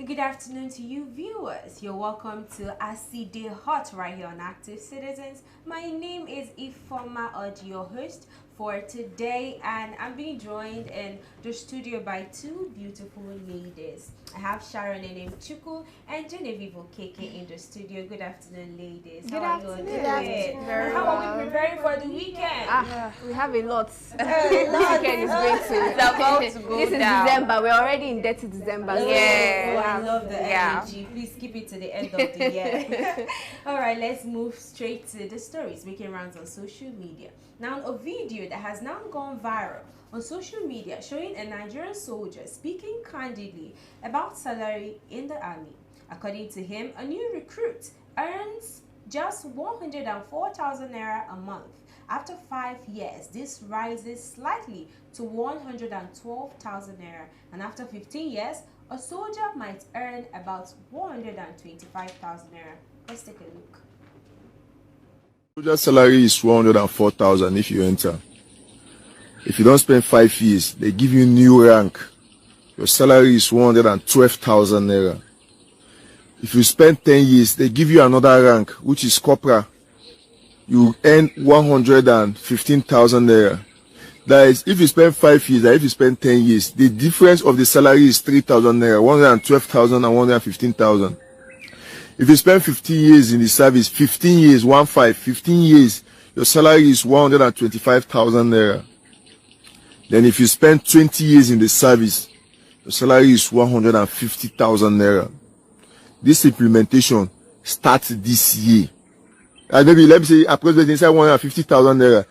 Good afternoon to you viewers. You're welcome to ACD Hot right here on Active Citizens. My name is Ifoma Oji, your host for today, and I'm being joined in the studio by two beautiful ladies. I have Sharon and Chuku and Genevieve KK in the studio. Good afternoon, ladies. Good How are you all afternoon. doing? Good afternoon. And how are we preparing for the weekend? We have a lot. A lot. Weekend is going to. It's about to go This is down. December. We're already in dirty December. Oh, Yeah. I love the energy. Please keep it to the end of the year. All right, let's move straight to the stories making rounds on social media. Now, a video that has now gone viral on social media showing a Nigerian soldier speaking candidly about salary in the army. According to him, a new recruit earns just 104,000 naira a month. After 5 years, this rises slightly to 112,000 naira, and after 15 years, a soldier might earn about 125,000 naira. Let's take a look. Soldier salary is 104,000 if you enter. If you don't spend 5 years, they give you new rank. Your salary is 112,000 naira. If you spend 10 years, they give you another rank, which is corporal. You earn 115,000 naira. That is, if you spend 5 years and if you spend 10 years, the difference of the salary is 3,000 naira, 112,000 and 115,000. If you spend 15 years in the service, 15 years, 15 years, your salary is 125,000 naira. Then if you spend 20 years in the service, your salary is 150,000 naira. This implementation starts this year. And maybe let me say approximately inside 150,000 naira,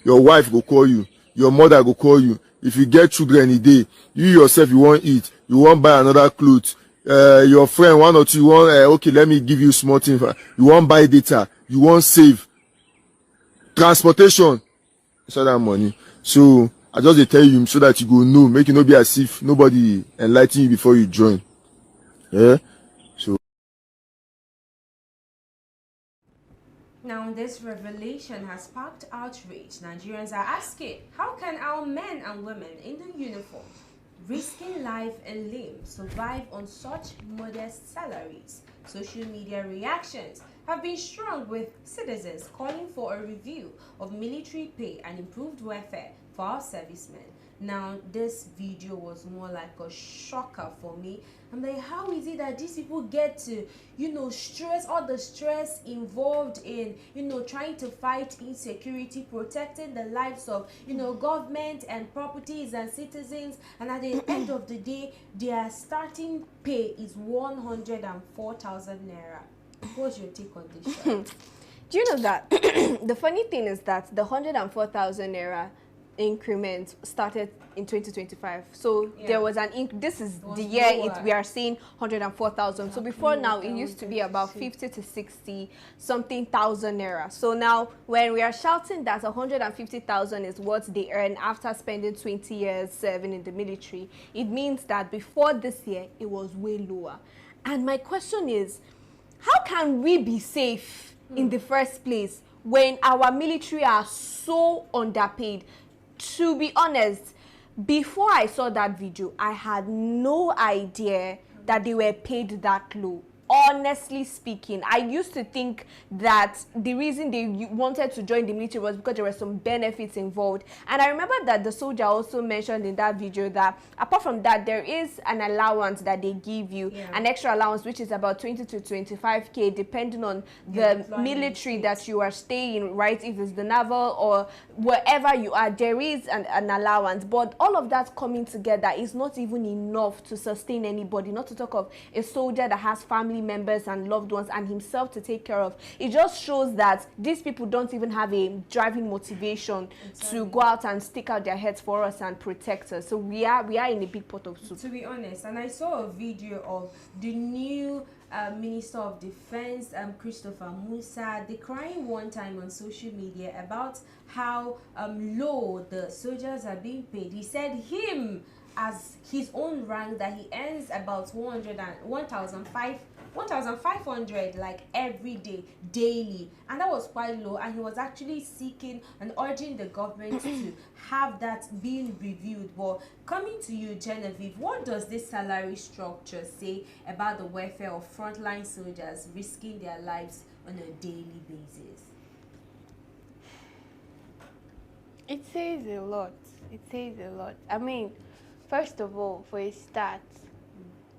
your wife will call you, your mother will call you. If you get children a day, you yourself you won't eat, you won't buy another clothes. Your friend one or two you want okay, let me give you small thing. You won't buy data, you won't save transportation. So that money. So I just dey tell you so that you go know, make you not be as if nobody enlighten you before you join. Yeah. So Now, this revelation has sparked outrage. Nigerians are asking, how can our men and women in the uniform, risking life and limb, survive on such modest salaries? Social media reactions have been strong, with citizens calling for a review of military pay and improved welfare for our servicemen. Now, this video was more like a shocker for me. I'm like, how is it that these people get to, stress, all the stress involved in, trying to fight insecurity, protecting the lives of, government and properties and citizens, and at the end of the day, their starting pay is 104,000 naira. What's your take on this, Sharon? Do you know that the funny thing is that the 104,000 naira increment started in 2025, so there was an this is the year we are seeing 104,000. So before now it used to be about 50 to 60 something thousand naira. So now when we are shouting that 150,000 is what they earn after spending 20 years serving in the military, it means that before this year it was way lower. And my question is, how can we be safe in the first place when our military are so underpaid? To be honest, before I saw that video, I had no idea that they were paid that low. Honestly speaking, I used to think that the reason they wanted to join the military was because there were some benefits involved. And I remember that the soldier also mentioned in that video that apart from that, there is an allowance that they give you, an extra allowance, which is about 20 to 25k, depending on the military that you are staying, right? If it's the naval or wherever you are, there is an allowance. But all of that coming together is not even enough to sustain anybody, not to talk of a soldier that has family members and loved ones and himself to take care of. It just shows that these people don't even have a driving motivation to go out and stick out their heads for us and protect us. So we are in a big pot of soup, to be honest. And I saw a video of the new Minister of Defense, Christopher Musa, decrying one time on social media about how low the soldiers are being paid. He said him, as his own rank, that he earns about 1,500 1,500 like every day, daily, and that was quite low. And he was actually seeking and urging the government to have that being reviewed. But coming to you, Genevieve, what does this salary structure say about the welfare of frontline soldiers risking their lives on a daily basis? It says a lot. It says a lot. I mean, first of all, for a start,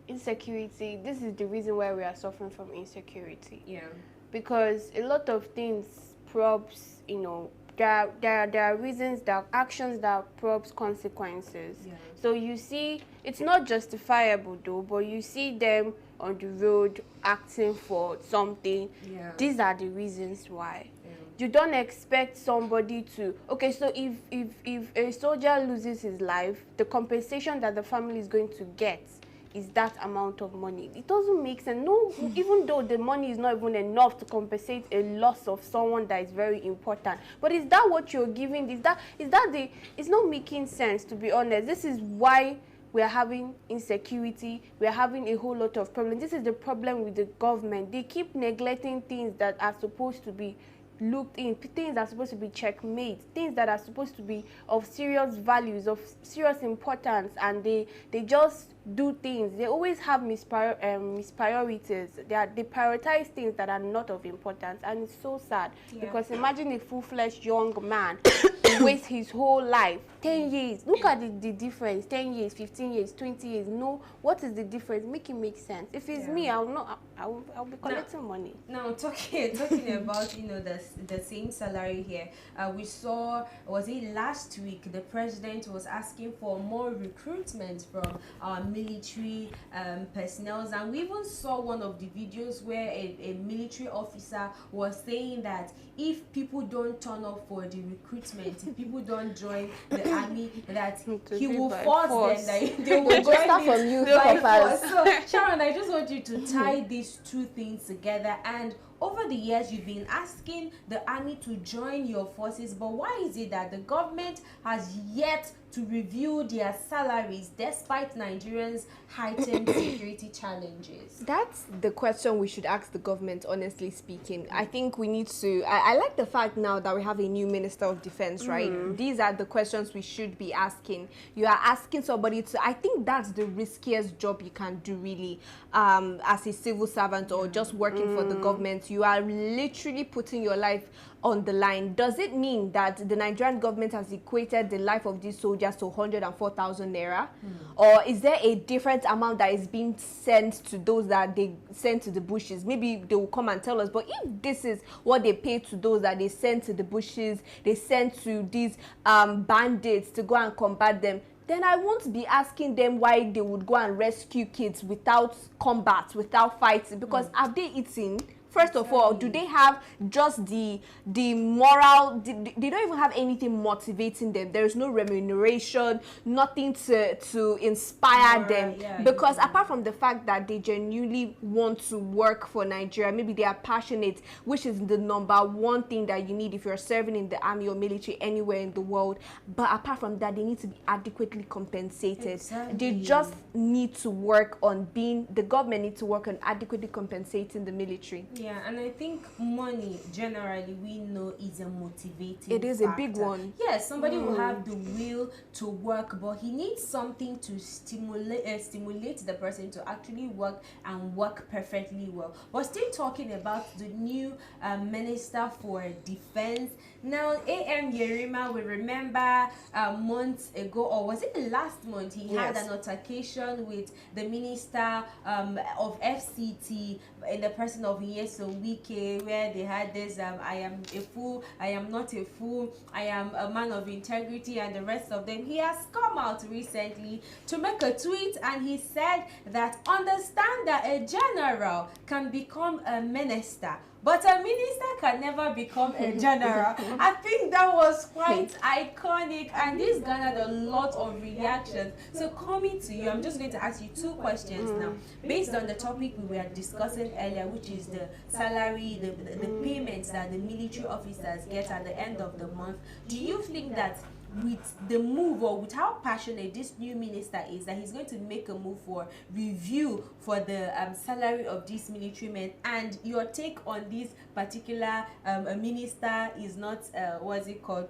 insecurity, this is the reason why we are suffering from insecurity. Yeah. Because a lot of things probes, you know, there are reasons, there are actions that probes consequences. Yeah. So you see, it's not justifiable though, but you see them on the road acting for something. Yeah. These are the reasons why. Yeah. You don't expect somebody to, okay, so if a soldier loses his life, the compensation that the family is going to get is that amount of money. It doesn't make sense. No, even though the money is not even enough to compensate a loss of someone that is very important. But is that what you're giving? It's not making sense, to be honest. This is why we are having insecurity. We are having a whole lot of problems. This is the problem with the government. They keep neglecting things that are supposed to be looked in, things that are supposed to be checkmate, things that are supposed to be of serious values, of serious importance, and they just do things. They always have mispriorities. They prioritize things that are not of importance, and it's so sad. Yeah. Because imagine a full-fledged young man waste his whole life, 10 years. Look at the difference. 10 years, 15 years, 20 years. No, what is the difference? Make it make sense. If it's me, I'll be collecting money. Now talking about the same salary here, we saw, was it last week, the president was asking for more recruitment from our military personnel, and we even saw one of the videos where a military officer was saying that if people don't turn up for the recruitment, if people don't join the army, that he will force them, that they will join from you by force. So Sharon, I just want you to tie these two things together. And over the years, you've been asking the army to join your forces, but why is it that the government has yet to review their salaries despite Nigerians' heightened security challenges? That's the question we should ask the government, honestly speaking. I think we need to, I like the fact now that we have a new Minister of Defense, right? These are the questions we should be asking. You are asking somebody to, I think that's the riskiest job you can do, really, as a civil servant or just working for the government. You are literally putting your life on the line. Does it mean that the Nigerian government has equated the life of these soldiers to 104,000 naira? Or is there a different amount that is being sent to those that they send to the bushes? Maybe they will come and tell us, but if this is what they pay to those that they send to the bushes, they send to these bandits to go and combat them, then I won't be asking them why they would go and rescue kids without combat, without fighting, because have they eaten? First of all, do they have just the moral? They don't even have anything motivating them. There is no remuneration, nothing to inspire them. Yeah, because apart from the fact that they genuinely want to work for Nigeria, maybe they are passionate, which is the number one thing that you need if you're serving in the army or military anywhere in the world. But apart from that, they need to be adequately compensated. Exactly. They just need to work on the government needs to work on adequately compensating the military. Yeah, and I think money generally we know is a motivating It is factor. a big one. Yes, somebody will have the will to work, but he needs something to stimulate the person to actually work and work perfectly well. But still talking about the new Minister for Defense. Now, A.M. Yerima, we remember months ago, or was it last month, he had an altercation with the Minister of FCT in the person of Nyesom Wike, where they had this, I am a fool, I am not a fool, I am a man of integrity, and the rest of them. He has come out recently to make a tweet, and he said that understand that a general can become a minister, but a minister can never become a general. I think that was quite iconic, and this garnered a lot of reactions. So coming to you, I'm just going to ask you two questions now, based on the topic we were discussing earlier, which is the salary, the payments that the military officers get at the end of the month. Do you think that with the move, or with how passionate this new minister is, that he's going to make a move for review for the salary of these military men. And your take on this particular a minister is not what's it called,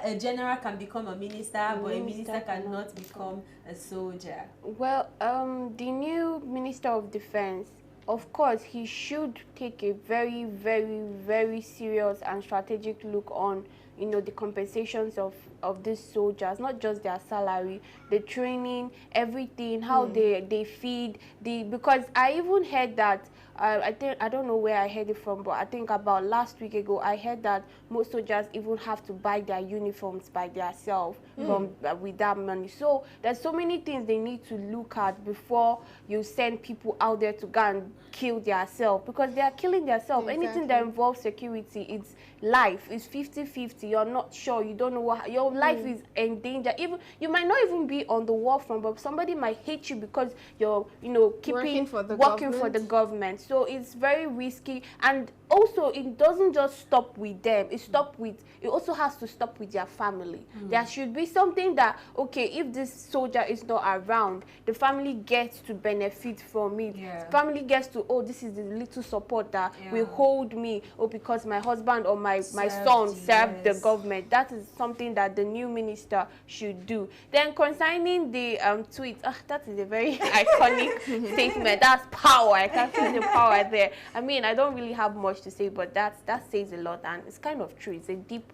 a general can become a minister, but a minister cannot become a soldier. Well, the new Minister of Defense, of course, he should take a very, very, very serious and strategic look on, you know, the compensations of these soldiers, not just their salary, the training, everything, how they feed, because I even heard that, I don't know where I heard it from, but I think about last week ago, I heard that most soldiers even have to buy their uniforms by themselves from with that money. So there's so many things they need to look at before you send people out there to go and kill themselves, because they are killing themselves. Exactly. Anything that involves security, it's life. It's 50-50. You're not sure. You don't know what your life is in danger. Even you might not even be on the war front, but somebody might hate you because you're, you know, working for the government. So it's very risky. And also, it doesn't just stop with them. It also has to stop with their family. There should be something that, okay, if this soldier is not around, the family gets to benefit from it. The family gets to, oh, this is the little support that will hold me, or because my husband or my son served the government. That is something that the new minister should do. Then concerning the tweet, that is a very iconic statement. That's power. I can see the power there. I mean, I don't really have much to say, but that says a lot, and it's kind of true. It's a deep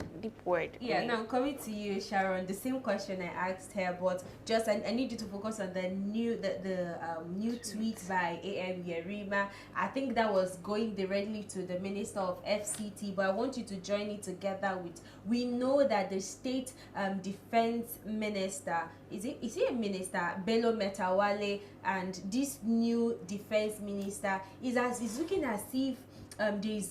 word. Yeah. Now coming to you, Sharon, the same question I asked her, but just I need you to focus on the new tweet by AM Yerima. I think that was going directly to the Minister of FCT, but I want you to join it together with, we know that the state defense minister, is he a minister, Bello Metawale, and this new defense minister is looking as if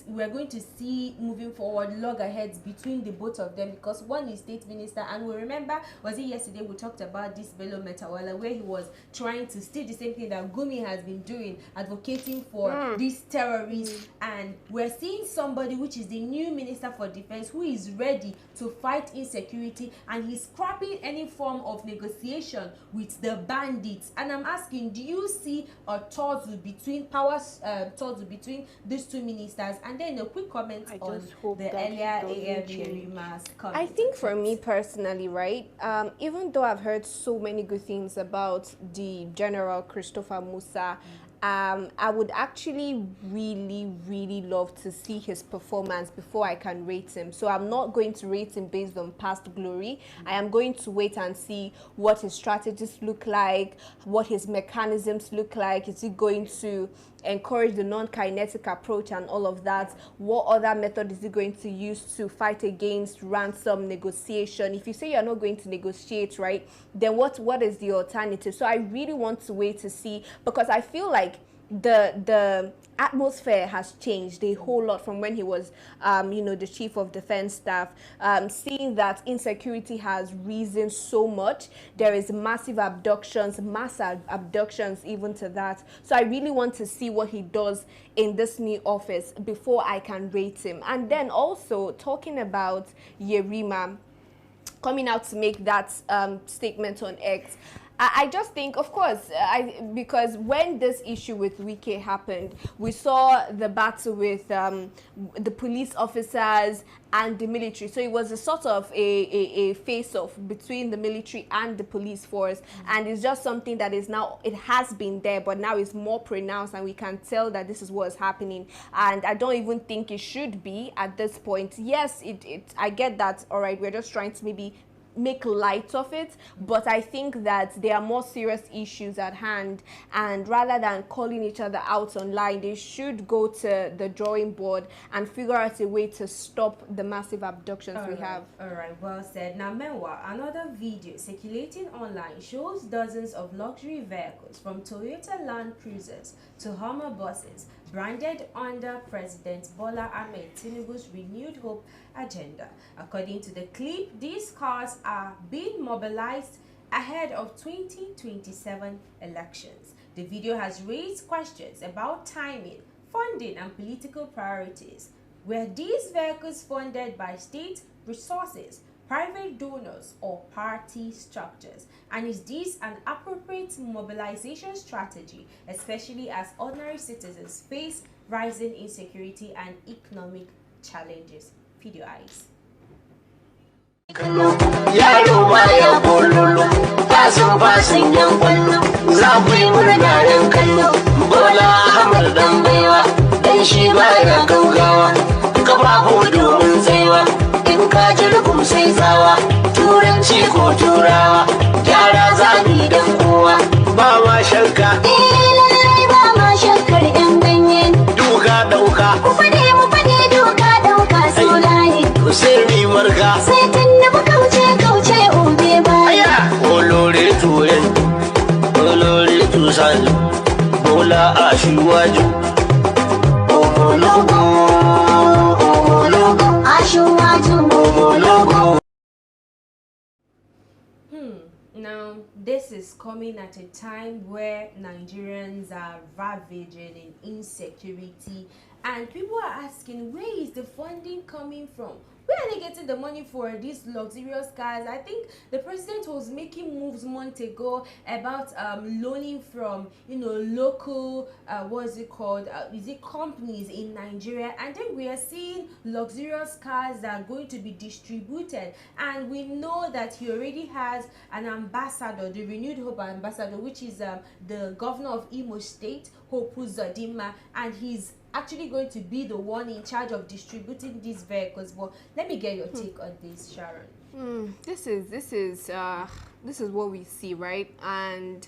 we're going to see moving forward loggerheads between the both of them, because one is state minister, and we remember, was it yesterday we talked about this Bello Metawala, where he was trying to steal the same thing that Gumi has been doing, advocating for these terrorists. And we're seeing somebody, which is the new minister for defense, who is ready to fight insecurity, and he's scrapping any form of negotiation with the bandits. And I'm asking, do you see a tussle between between these two ministers? And then a quick comment on the earlier AM Yerima's comment. I think for me personally, right, even though I've heard so many good things about the General Christopher Musa, I would actually really love to see his performance before I can rate him. So I'm not going to rate him based on past glory. I am going to wait and see what his strategies look like, what his mechanisms look like. Is he going to encourage the non-kinetic approach and all of that? What other method is he going to use to fight against ransom negotiation? If you say you're not going to negotiate, right, then what is the alternative? So I really want to wait to see, because I feel like the atmosphere has changed a whole lot from when he was the chief of defense staff. Seeing that insecurity has risen so much, there is mass abductions even to that. So I really want to see what he does in this new office before I can rate him. And then also talking about Yerima coming out to make that statement on X, I just think, of course, because when this issue with Wike happened, we saw the battle with the police officers and the military. So it was a sort of a face-off between the military and the police force. And it's just something that is now, it has been there, but now it's more pronounced, and we can tell that this is what's happening. And I don't even think it should be at this point. Yes, I get that, all right, we're just trying to maybe make light of it, but I think that there are more serious issues at hand, and rather than calling each other out online, they should go to the drawing board and figure out a way to stop the massive abductions we have. All right, well said. Now, meanwhile, another video circulating online shows dozens of luxury vehicles, from Toyota Land Cruisers to Hummer buses, branded under President Bola Ahmed Tinubu's Renewed Hope agenda. According to the clip, these cars are being mobilized ahead of 2027 elections. The video has raised questions about timing, funding, and political priorities. Were these vehicles funded by state resources, private donors, or party structures? And is this an appropriate mobilization strategy, especially as ordinary citizens face rising insecurity and economic challenges? Feed your eyes. Yaro baya bololo, fasin fasin yan kwallo, za ku yi murna yan kallo. Bola Ahmad dan baiwa, dan shi baya gaugawa, kafafu domin tsaiwa, in ka ji rugum sai tsawa, turanci ko turawa, gyara zami dan kowa, ba ma shakka. Lallai ba ma shakkar yan ganye. Duka dauka, ku fade mu fade duka dauka solaye. Ku sai mi marka. Sai Bola Ashiwaju, Omologo, Omologo, Ashiwaju, Omologo. Now, this is coming at a time where Nigerians are ravaging in insecurity, and people are asking, where is the funding coming from? Where are they getting the money for these luxurious cars? I think the president was making moves months ago about loaning from, local, what's it called? Is it companies in Nigeria? And then we are seeing luxurious cars that are going to be distributed. And we know that he already has an ambassador, the Renewed Hope ambassador, which is the governor of Imo State, Hope Uzodinma, and he's actually going to be the one in charge of distributing these vehicles. But let me get your take on this, Sharon. This is what we see, right? And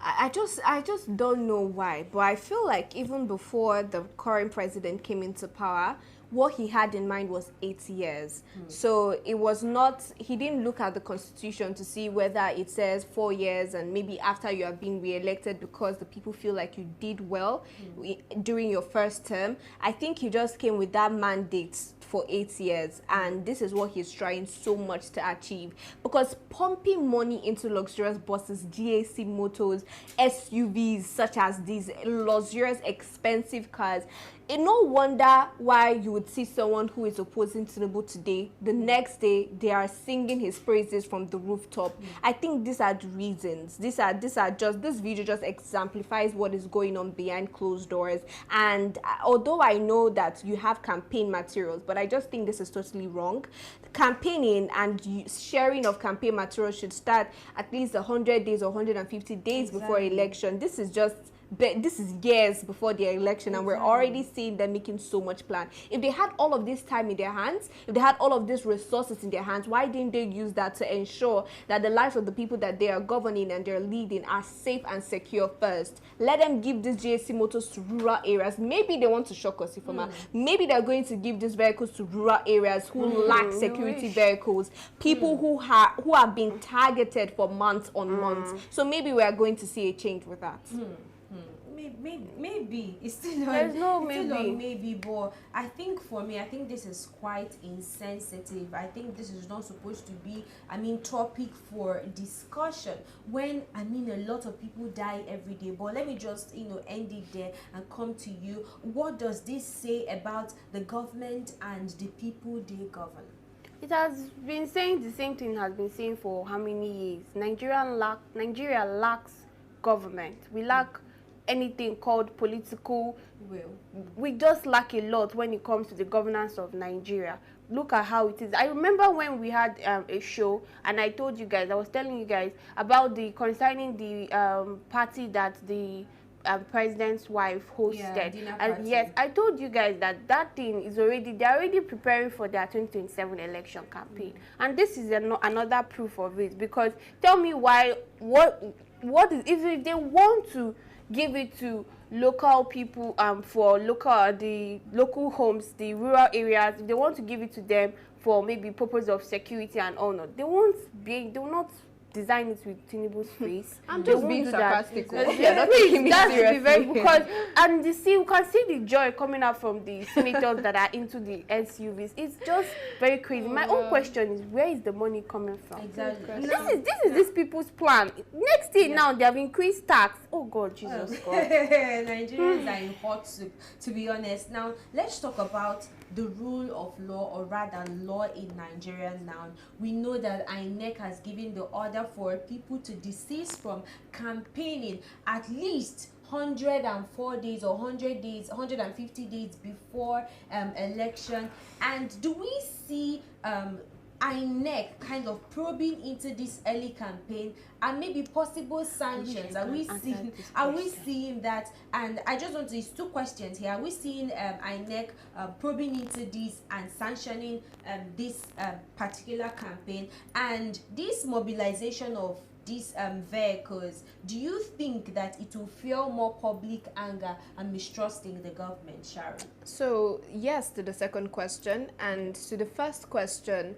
I just don't know why, but I feel like even before the current president came into power, what he had in mind was 8 years. So it was not, he didn't look at the constitution to see whether it says 4 years and maybe after you are being re-elected because the people feel like you did well during your first term. I think he just came with that mandate for 8 years, and this is what he's trying so much to achieve, because pumping money into luxurious buses, GAC motors, SUVs such as these luxurious expensive cars, it's no wonder why you would see someone who is opposing Tinubu today, the next day they are singing his praises from the rooftop. I think these are the reasons. This video just exemplifies what is going on behind closed doors. And although I know that you have campaign materials, but I just think this is totally wrong. Campaigning and sharing of campaign materials should start at least 100 days or 150 days before election. This is years before the election, and we're already seeing them making so much plan. If they had all of this time in their hands, if they had all of these resources in their hands, why didn't they use that to ensure that the lives of the people that they are governing and they're leading are safe and secure first? Let them give these GAC motors to rural areas. Maybe they want to shock us, maybe they're going to give these vehicles to rural areas who lack security vehicles, people who have been targeted for months on months. So maybe we are going to see a change with that. Maybe it's still maybe, but I think for me, I think this is quite insensitive. I think this is not supposed to be, topic for discussion when, a lot of people die every day. But let me just, end it there and come to you. What does this say about the government and the people they govern? It has been saying the same thing has been saying for how many years? Nigeria lacks government. We lack anything called political will. We just lack a lot when it comes to the governance of Nigeria. Look at how it is. I remember when we had a show, and I told you guys, I was telling you guys about concerning the party that the president's wife hosted. And yes, I told you guys that thing is they're already preparing for their 2027 election campaign. And this is another proof of it, because tell me why, what is, if they want to give it to local people for the local homes, the rural areas, if they want to give it to them for maybe purpose of security and all, they will not design it with Tinubu's face. I'm They just won't being do that. sarcastic. You're not taking me That's seriously. very because and you can see the joy coming out from the senators that are into the SUVs. It's just very crazy. My own question is, where is the money coming from? Exactly. This is these people's plan. Next thing now they have increased tax. Oh God, Jesus God. Nigerians are in hot soup, to be honest. Now let's talk about the rule of law, or rather law in Nigeria now. We know that INEC has given the order for people to desist from campaigning at least 104 days or 100 days, 150 days before election. And do we see INEC kind of probing into this early campaign and maybe possible sanctions? Are we seeing that? And I just want to, it's two questions here. Are we seeing INEC probing into this and sanctioning this particular campaign? And this mobilization of these vehicles, do you think that it will fuel more public anger and mistrust in the government, Sharon? So yes to the second question, and to the first question,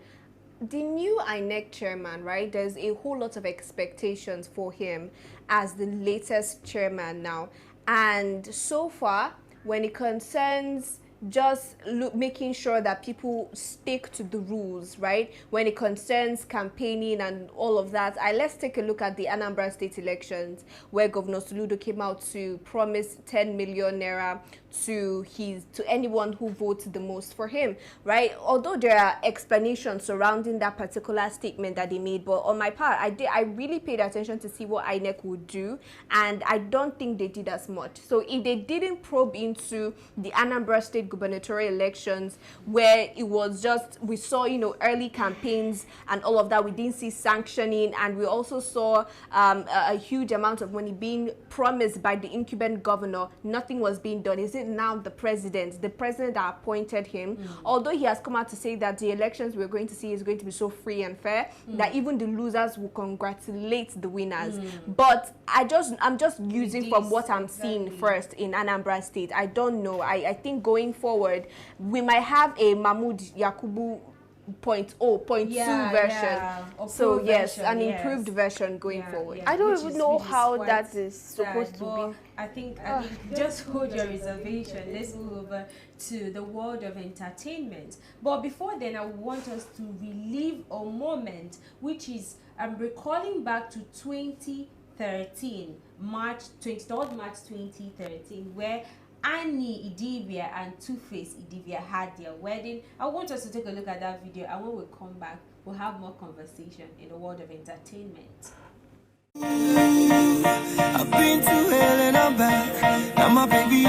the new INEC chairman, right? There's a whole lot of expectations for him as the latest chairman now. And so far, when it concerns just making sure that people stick to the rules, right? When it concerns campaigning and all of that, let's take a look at the Anambra State elections, where Governor Soludo came out to promise 10 million naira to anyone who votes the most for him, right? Although there are explanations surrounding that particular statement that they made, but on my part, I really paid attention to see what INEC would do, and I don't think they did as much. So if they didn't probe into the Anambra State gubernatorial elections, where it was just, we saw, you know, early campaigns and all of that, we didn't see sanctioning, and we also saw a huge amount of money being promised by the incumbent governor. Nothing was being done. Is it now the president that appointed him? Although he has come out to say that the elections we're going to see is going to be so free and fair that even the losers will congratulate the winners. But I'm just using from what I'm seeing first in Anambra State. I don't know. I think going forward we might have a Mahmoud Yakubu 0.2 version. So yes, an improved version going forward. I don't even know how that is supposed to be. I think just hold your reservation. Let's move over to the world of entertainment. But before then, I want us to relive a moment, which is recalling back to 2013, March 2013, where Annie Idibia and Two-Face Idibia had their wedding. I want us to take a look at that video, and when we come back, we'll have more conversation in the world of entertainment. I've been to hell and I'm back. Now my baby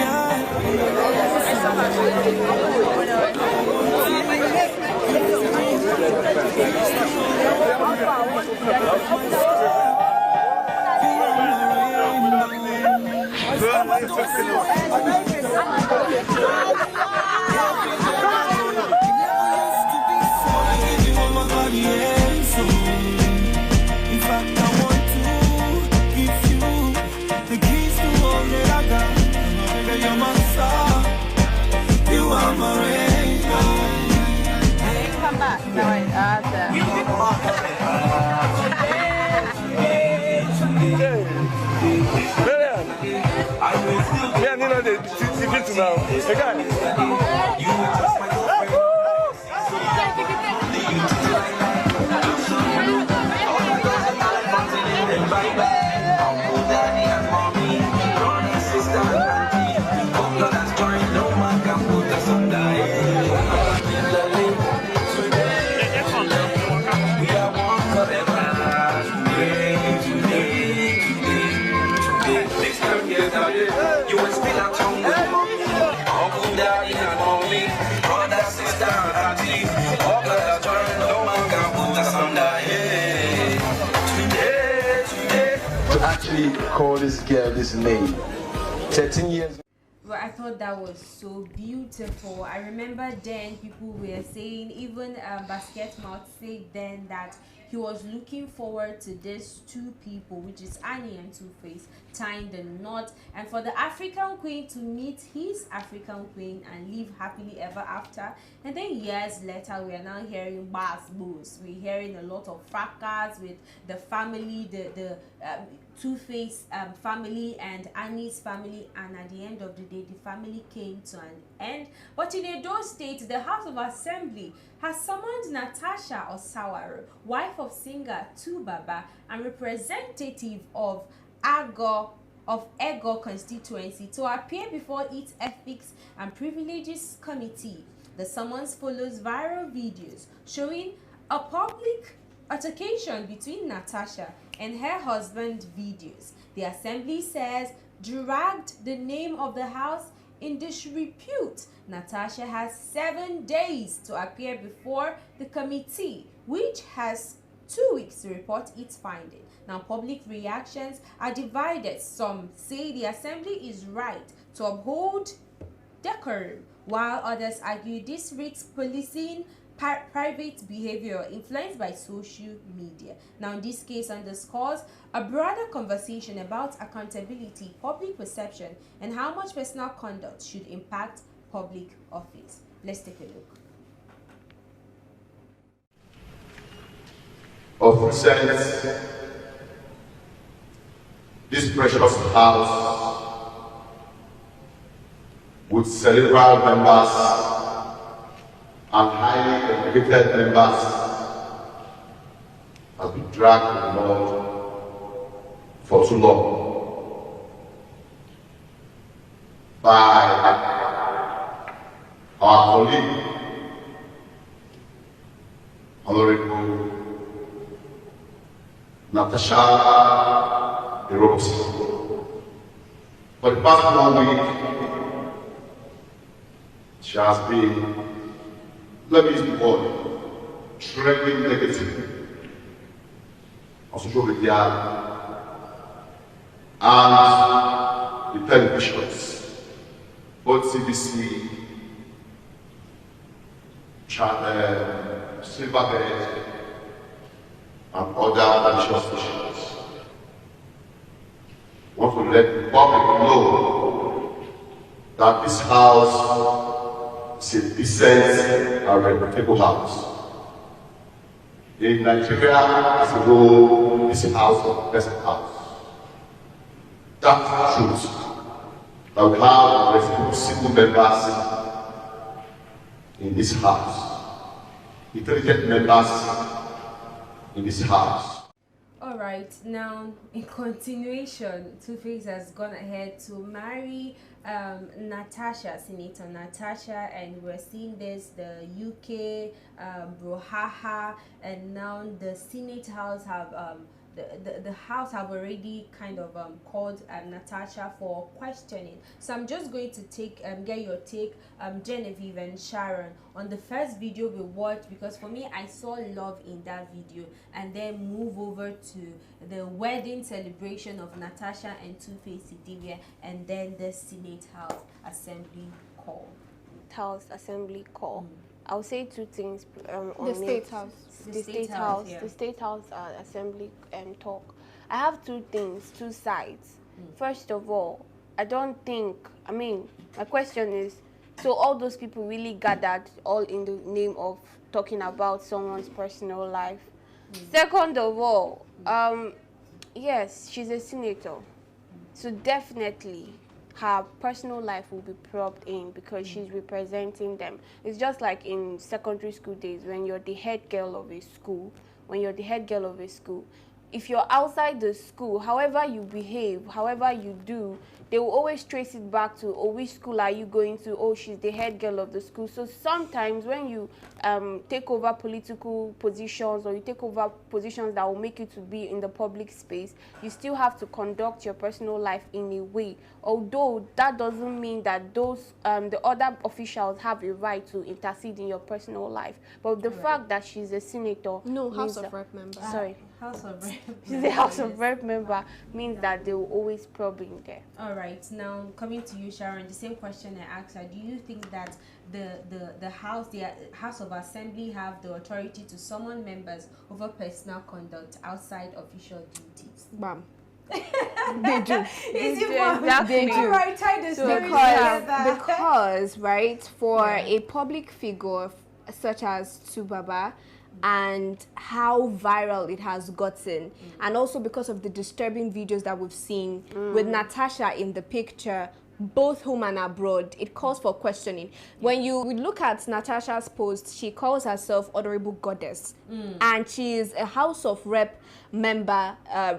call this girl this name. 13 years. Well, I thought that was so beautiful. I remember then people were saying, even Basket Mouth said then that he was looking forward to these two people, which is Annie and Two-Face, tying the knot, and for the African queen to meet his African queen and live happily ever after. And then years later, we are now hearing booze. We're hearing a lot of fracas with the family, the Two-Face family and Annie's family, and at the end of the day, the family came to an end. But in Edo State, the House of Assembly has summoned Natasha Osawaro, wife of singer Tubaba and representative of Ego constituency, to appear before its Ethics and Privileges Committee. The summons follows viral videos showing a public altercation between Natasha and her husband. Videos, the assembly says, dragged the name of the house in disrepute. Natasha has 7 days to appear before the committee, which has 2 weeks to report its finding. Now, public reactions are divided. Some say the assembly is right to uphold decorum, while others argue this risks policing private behavior influenced by social media. Now, this case underscores a broader conversation about accountability, public perception, and how much personal conduct should impact public office. Let's take a look. Of recent, this precious house with cerebral members and highly educated members has been dragged in the mud for too long by our colleague, Honorable Natasha Rose. For the past 1 week, she has been, let me use the word, trending negative on social media and the televisions, both CBC, Channel, Silverbird, and other additional stations. Want to let the public know that this house is a decent and reputable house. In Nigeria, as a whole, this house is the best house. That's the truth. That we have responsible members in this house, intelligent members in this house. All right, now in continuation, Two-Face has gone ahead to marry Natasha, Senator Natasha, and we're seeing this, the UK brouhaha, and now the Senate House have the House have already kind of called Natasha for questioning. So I'm just going to get your take, Genevieve and Sharon, on the first video we watched, because for me, I saw love in that video, and then move over to the wedding celebration of Natasha and Two-Face Idibia, and then the Senate House Assembly call. I'll say two things on The State House. The State House, yeah. the State House Assembly talk. I have two things, two sides. First of all, my question is, so all those people really gathered all in the name of talking about someone's personal life? Second of all, yes, she's a senator, so definitely her personal life will be probed in because she's representing them. It's just like in secondary school days when you're the head girl of a school. If you're outside the school, however you behave, however you do, they will always trace it back to, oh, which school are you going to? Oh, she's the head girl of the school. So sometimes when you take over political positions, or you take over positions that will make you to be in the public space, you still have to conduct your personal life in a way. Although that doesn't mean that those the other officials have a right to intercede in your personal life. But the fact that she's a senator, No, House of Rep member. House of Rep. She's a House of Rep member, means that they will always probe in there. All right, now coming to you, Sharon, the same question I asked her. Do you think that the House of Assembly have the authority to summon members over personal conduct outside official duties? Bam. They do. They do. They do. All right, tie the story together. Because, right, for a public figure such as Tubaba, and how viral it has gotten, and also because of the disturbing videos that we've seen with Natasha in the picture, both home and abroad, it calls for questioning. When you look at Natasha's post, she calls herself Honorable Goddess, and she is a House of Rep member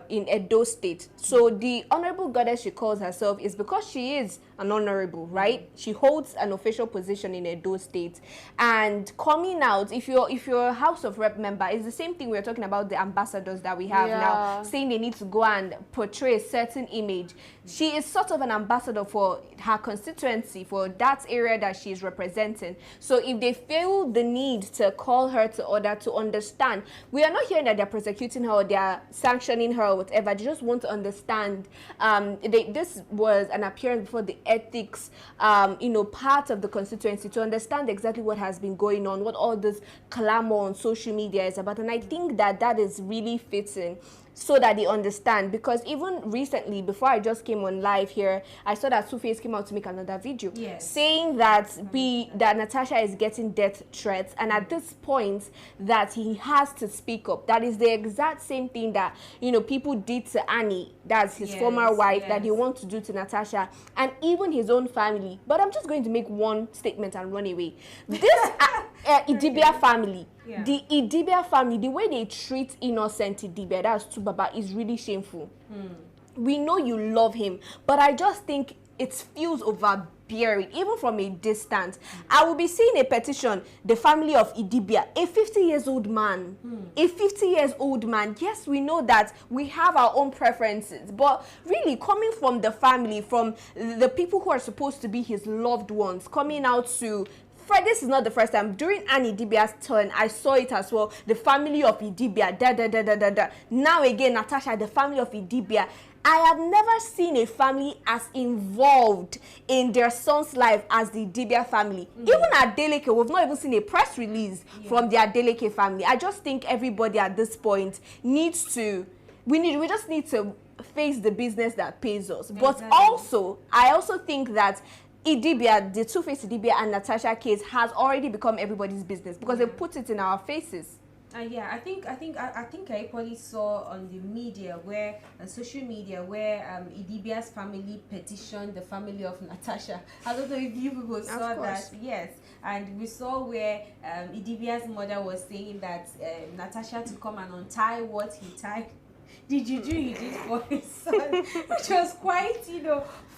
in Edo State. So the Honorable Goddess she calls herself is because she is an honorable, right? She holds an official position in Edo State, and coming out, if you're a House of Rep member, it's the same thing we're talking about the ambassadors that we have now, saying they need to go and portray a certain image. She is sort of an ambassador for her constituency, for that area that she is representing. So if they feel the need to call her to order to understand, we are not hearing that they're prosecuting her or they're sanctioning her or whatever. They just want to understand. This was an appearance before the ethics, part of the constituency, to understand exactly what has been going on, what all this clamor on social media is about. And I think that is really fitting, so that they understand. Because even recently, before I just came on live here, I saw that Two-Face came out to make another video, saying that that Natasha is getting death threats, and at this point that he has to speak up. That is the exact same thing that people did to Annie, that's his former wife, that they want to do to Natasha, and even his own family. But I'm just going to make one statement and run away. This Idibia family, the Idibia family, the way they treat innocent Idibia, that's Tubaba, is really shameful. We know you love him, but I just think it feels overbearing, even from a distance. I will be seeing a petition, the family of Idibia, a 50-year-old man, a 50-year-old man. Yes, we know that we have our own preferences, but really coming from the family, from the people who are supposed to be his loved ones, coming out to this is not the first time. During Annie Idibia's turn, I saw it as well. The family of Idibia, Now again, Natasha, the family of Idibia. I have never seen a family as involved in their son's life as the Idibia family. Even at Adeleke, we've not even seen a press release from the Adeleke family. I just think everybody at this point needs to, we just need to face the business that pays us. But also, I also think that Idibia, the Two-Face Idibia and Natasha case has already become everybody's business, because they put it in our faces. I think I equally saw on the media, where social media, where Idibia's family petitioned the family of Natasha. I don't know if you people saw that. Yes, and we saw where Idibia's mother was saying that Natasha to come and untie what he tied. The juju he did for his son, which was quite,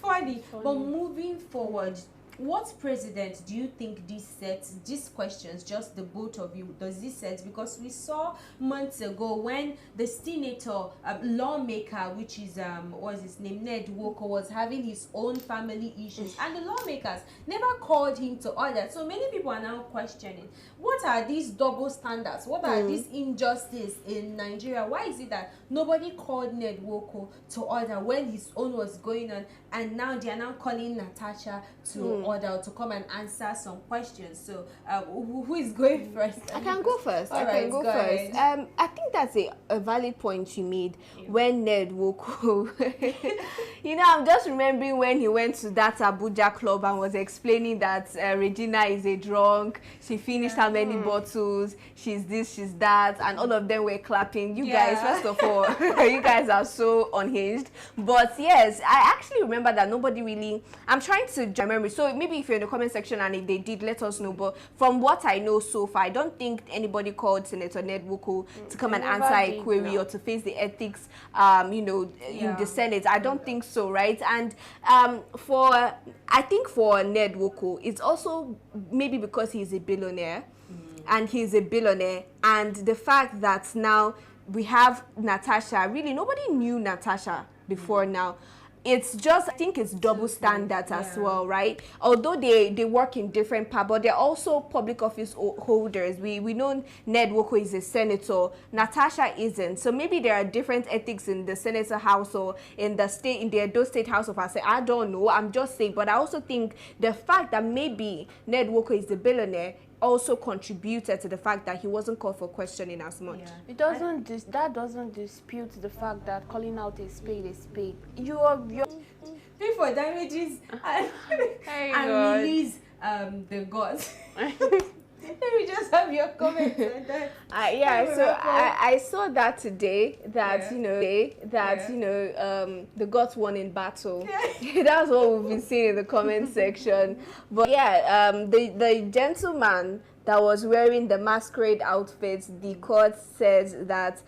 funny. But moving forward, what president do you think this sets, these questions, just the both of you, does this set? Because we saw months ago when the senator, lawmaker, which is, what's his name, Ned Nwoko, was having his own family issues, and the lawmakers never called him to order. So many people are now questioning, what are these double standards? What are these injustice in Nigeria? Why is it that nobody called Ned Nwoko to order when his own was going on, and now they are now calling Natasha to order, to come and answer some questions? So who is going first? I can go first. All right, go first. I think that's a valid point you made when Ned Nwoko. I'm just remembering when he went to that Abuja club and was explaining that Regina is a drunk. She finished how many bottles, she's this, she's that, and all of them were clapping. You guys, first of all, you guys are so unhinged. But yes, I actually remember that nobody really, I'm trying to remember. So maybe if you're in the comment section and if they did, let us know. But from what I know so far, I don't think anybody called Senator Ned Nwoko to come and answer a query or to face the ethics, in the Senate. I don't think so, right? And I think for Ned Nwoko, it's also maybe because he's a billionaire, and the fact that now we have Natasha. Really, nobody knew Natasha before now. it's just, I think it's double standards as well, right? Although they work in different parts, but they're also public office holders. We know Ned Nwoko is a senator, Natasha isn't. So maybe there are different ethics in the senator house or in the state, in the Edo State House of Assembly. I don't know. I'm just saying. But I also think the fact that maybe Ned Nwoko is the billionaire also contributed to the fact that he wasn't called for questioning as much. It doesn't that doesn't dispute the fact that calling out a spade is spade. You're pay for damages and release the gods. Let me just have your comments on that. So I saw that today that the gods won in battle. That's what we've been seeing in the comment section. But the gentleman that was wearing the masquerade outfit, the court says that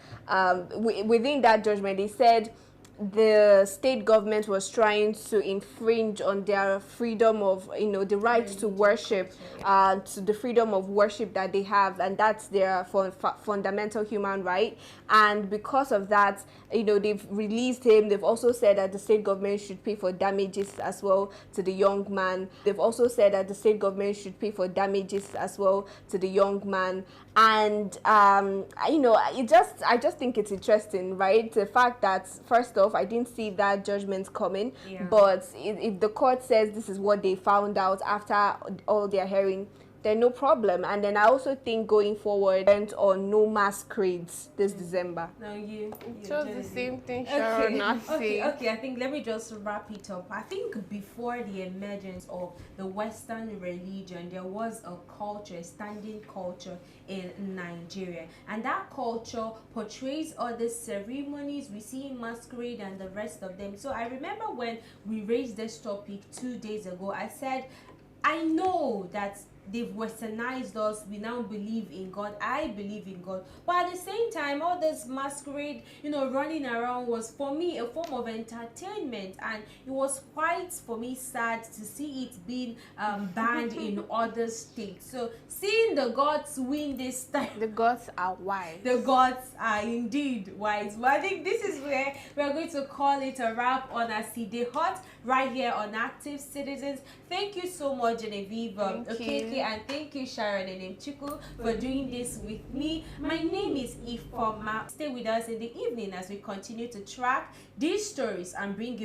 within that judgment, they said the state government was trying to infringe on their freedom of, the right to worship, to the freedom of worship that they have, and that's their fundamental human right. And because of that, they've released him. They've also said that the state government should pay for damages as well to the young man. They've also said that the state government should pay for damages as well to the young man. And I just think it's interesting, right? The fact that, first off, I didn't see that judgment coming, but if the court says this is what they found out after all their hearing, then no problem. And then I also think going forward, went on no masquerades this December. Now you chose the same thing, Sharon. Okay, I think let me just wrap it up. I think before the emergence of the Western religion, there was a culture, a standing culture in Nigeria, and that culture portrays all the ceremonies we see in masquerade and the rest of them. So I remember when we raised this topic 2 days ago, I said, I know that they've westernized us, we now believe in God, I believe in God, but at the same time, all this masquerade, running around was for me a form of entertainment, and it was quite, for me, sad to see it being banned in other states. So seeing the gods win this time, the gods are wise. The gods are indeed wise. But I think this is where we're going to call it a wrap on Aside Hot right here on Active Citizens. Thank you so much, Genevieve, and thank you, Sharon and Mchiku, for doing this with me. My name is Ifoma. Stay with us in the evening as we continue to track these stories and bring you